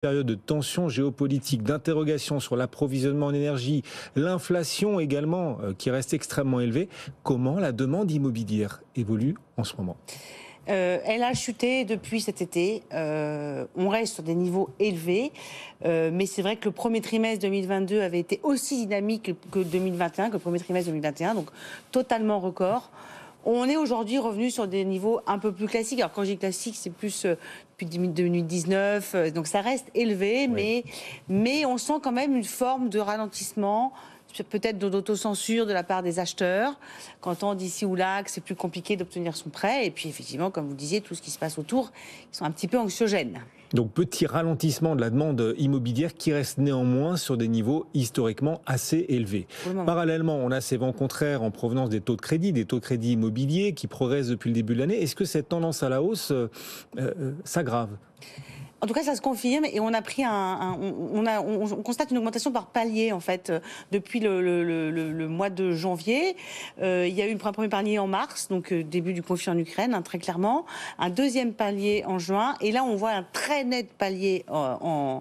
Période de tension géopolitique, d'interrogation sur l'approvisionnement en énergie, l'inflation également qui reste extrêmement élevée. Comment la demande immobilière évolue en ce moment? Elle a chuté depuis cet été. On reste sur des niveaux élevés. Mais c'est vrai que le premier trimestre 2022 avait été aussi dynamique que 2021, que le premier trimestre 2021, donc totalement record. On est aujourd'hui revenu sur des niveaux un peu plus classiques. Alors quand je dis classique, c'est plus depuis 2019, donc ça reste élevé, Oui. mais on sent quand même une forme de ralentissement, peut-être d'autocensure de la part des acheteurs. Quand on dit ici ou là que c'est plus compliqué d'obtenir son prêt, et puis effectivement, comme vous disiez, tout ce qui se passe autour, ils sont un petit peu anxiogènes. Donc petit ralentissement de la demande immobilière qui reste néanmoins sur des niveaux historiquement assez élevés. Pour le moment. Parallèlement, on a ces vents contraires en provenance des taux de crédit immobiliers qui progressent depuis le début de l'année. Est-ce que cette tendance à la hausse s'aggrave? En tout cas, ça se confirme et on a pris on constate une augmentation par palier en fait depuis le mois de janvier. Il y a eu un premier palier en mars, donc début du conflit en Ukraine, hein, très clairement. Un deuxième palier en juin et là on voit un très net palier en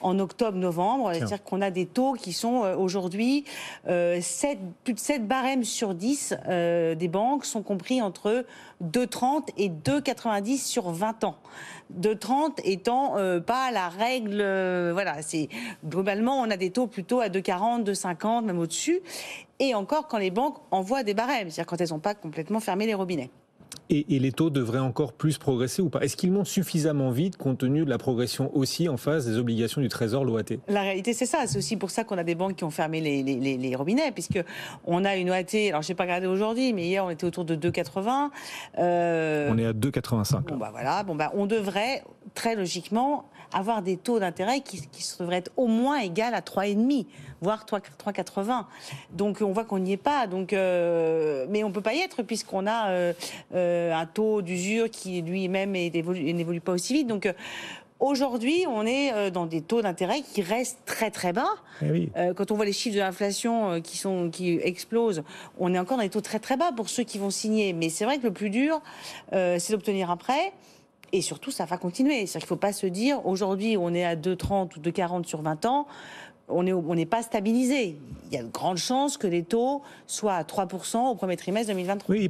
octobre-novembre. C'est-à-dire qu'on a des taux qui sont aujourd'hui plus de 7 barèmes sur 10 des banques sont compris entre 2,30 et 2,90 sur 20 ans. 2,30 étant pas la règle, voilà, c'est globalement on a des taux plutôt à 2,40, 2,50, même au-dessus. Et encore quand les banques envoient des barèmes, c'est-à-dire quand elles n'ont pas complètement fermé les robinets. Et les taux devraient encore plus progresser ou pas? Est-ce qu'ils montent suffisamment vite compte tenu de la progression aussi en face des obligations du Trésor, l'OAT? La réalité, c'est ça. C'est aussi pour ça qu'on a des banques qui ont fermé les robinets, puisque on a une OAT. Alors, je n'ai pas regardé aujourd'hui, mais hier, on était autour de 2,80. On est à 2,85. Bon, bah voilà. Bon, bah, on devrait, très logiquement, avoir des taux d'intérêt qui devraient être au moins égal à 3,5, voire 3,80. Donc, on voit qu'on n'y est pas. Donc, mais on ne peut pas y être, puisqu'on a un taux d'usure qui lui-même n'évolue pas aussi vite. Donc, aujourd'hui, on est dans des taux d'intérêt qui restent très très bas. Eh oui. Quand on voit les chiffres de l'inflation qui explosent, on est encore dans des taux très très bas pour ceux qui vont signer. Mais c'est vrai que le plus dur, c'est d'obtenir un prêt. Et surtout, ça va continuer. C'est-à-dire qu'il ne faut pas se dire, aujourd'hui, on est à 2,30 ou 2,40 sur 20 ans, on n'est pas stabilisé. Il y a de grandes chances que les taux soient à 3% au premier trimestre 2023. Oui.